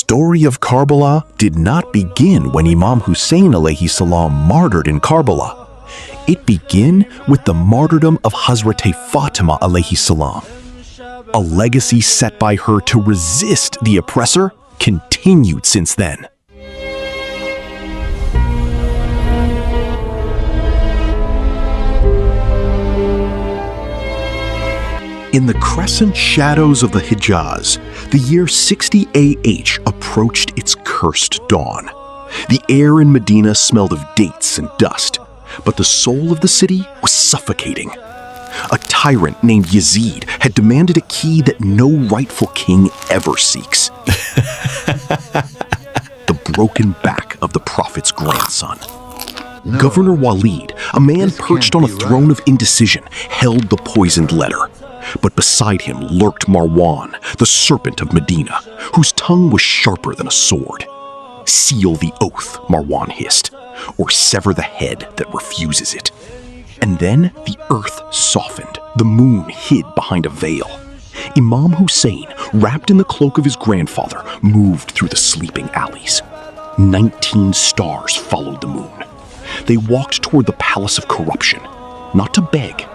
story of Karbala did not begin when Imam Hussain alayhi salam martyred in Karbala. It began with the martyrdom of Hazrat Fatima alayhi salam. A legacy set by her to resist the oppressor continued since then. In the crescent shadows of the Hijaz, the year 60 AH approached its cursed dawn. The air in Medina smelled of dates and dust, but the soul of the city was suffocating. A tyrant named Yazid had demanded a key that no rightful king ever seeks. The broken back of the Prophet's grandson. Governor Waleed, a man perched on a throne of indecision, held the poisoned letter. But beside him lurked Marwan, the serpent of Medina, whose tongue was sharper than a sword. "Seal the oath," Marwan hissed, "or sever the head that refuses it." And then the earth softened, the moon hid behind a veil. Imam Hussain, wrapped in the cloak of his grandfather, moved through the sleeping alleys. 19 stars followed the moon. They walked toward the palace of corruption, not to beg,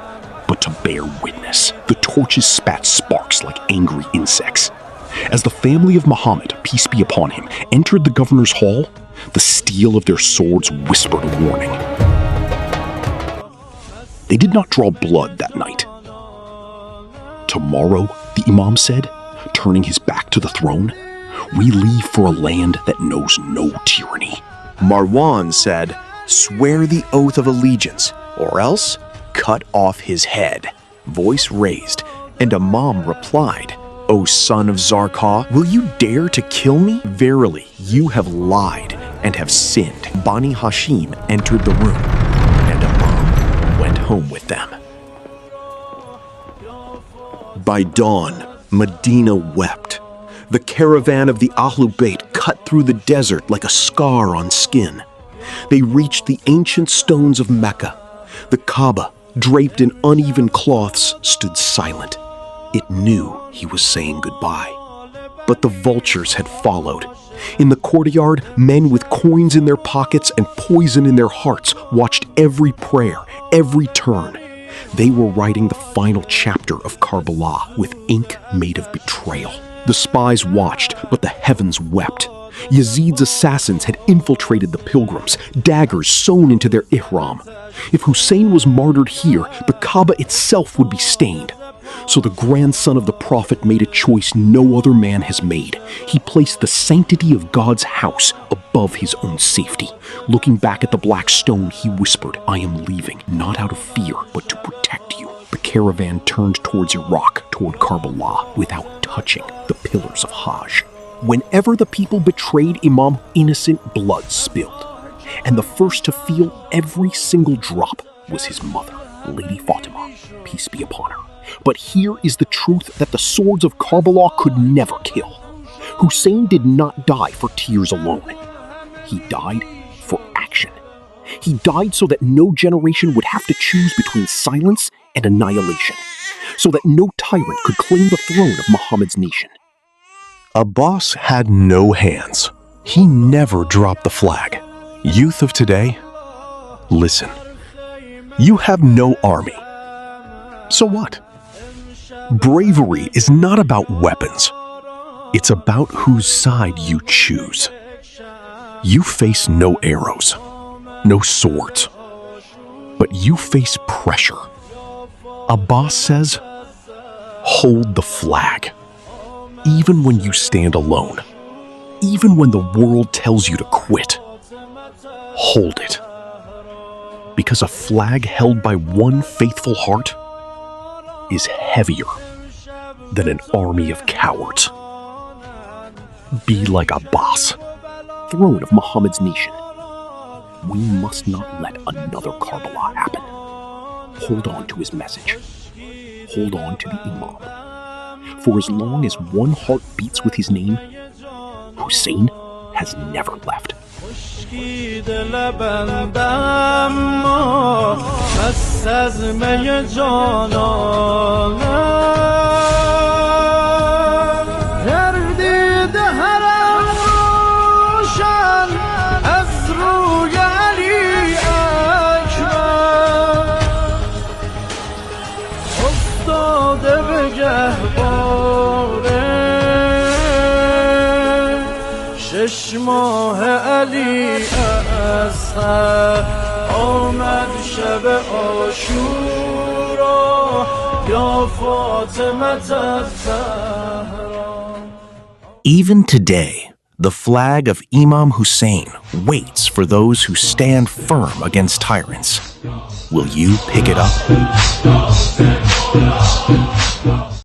but to bear witness. The torches spat sparks like angry insects. As the family of Muhammad, peace be upon him, entered the governor's hall, the steel of their swords whispered a warning. They did not draw blood that night. "Tomorrow," the Imam said, turning his back to the throne, "we leave for a land that knows no tyranny." Marwan said, "Swear the oath of allegiance, or else cut off his head." Voice raised, and Imam replied, "O son of Zarqa, will you dare to kill me? Verily, you have lied and have sinned." Bani Hashim entered the room, and Imam went home with them. By dawn, Medina wept. The caravan of the Ahlul Bayt cut through the desert like a scar on skin. They reached the ancient stones of Mecca. The Kaaba, draped in uneven cloths, stood silent. It knew he was saying goodbye. But the vultures had followed. In the courtyard, men with coins in their pockets and poison in their hearts watched every prayer, every turn. They were writing the final chapter of Karbala with ink made of betrayal. The spies watched, but the heavens wept. Yazid's assassins had infiltrated the pilgrims, daggers sewn into their ihram. If Hussein was martyred here, the Kaaba itself would be stained. So the grandson of the Prophet made a choice no other man has made. He placed the sanctity of God's house above his own safety. Looking back at the black stone, he whispered, "I am leaving, not out of fear, but to protect you." The caravan turned towards Iraq, toward Karbala, without touching the pillars of Hajj. Whenever the people betrayed Imam, innocent blood spilled. And the first to feel every single drop was his mother, Lady Fatima, peace be upon her. But here is the truth that the swords of Karbala could never kill. Hussein did not die for tears alone. He died for action. He died so that no generation would have to choose between silence and annihilation, so that no tyrant could claim the throne of Muhammad's nation. Abbas had no hands. He never dropped the flag. Youth of today, listen. You have no army. So what? Bravery is not about weapons. It's about whose side you choose. You face no arrows, no swords, but you face pressure. Abbas says, hold the flag. Even when you stand alone, even when the world tells you to quit, hold it. Because a flag held by one faithful heart is heavier than an army of cowards. Be like Abbas, throne of Muhammad's nation. We must not let another Karbala happen. Hold on to his message. Hold on to the Imam. For as long as one heart beats with his name, Hussein has never left. افتاده به گهواره شش ماه علی اصغر آمد شب عاشورا یا فاطمه الزهرا. Even today, the flag of Imam Hussain waits for those who stand firm against tyrants. Will you pick it up?